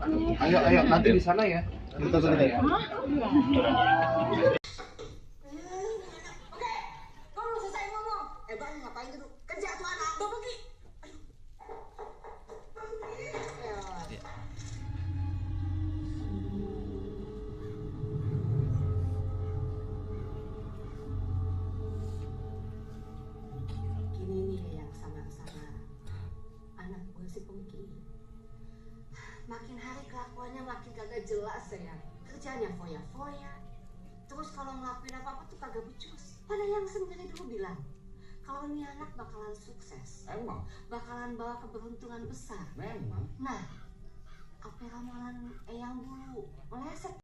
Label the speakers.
Speaker 1: Ayo, nanti di sana ya. Kita ya.
Speaker 2: Kalau selesai ngomong, Bang ngapain dulu? Kerja tuh anak, bawa pergi. Gini nih yang sama-sama anak gue si Pengki. Makin hari kelakuannya makin kagak jelas ya. Kerjanya foya-foya. Terus kalau ngelakuin apa-apa tuh kagak becus. Padahal yang sendiri dulu bilang, kalau ini anak bakalan sukses.
Speaker 1: Emang?
Speaker 2: Bakalan bawa keberuntungan besar.
Speaker 1: Memang.
Speaker 2: Nah, apa ramalan Eyang dulu meleset.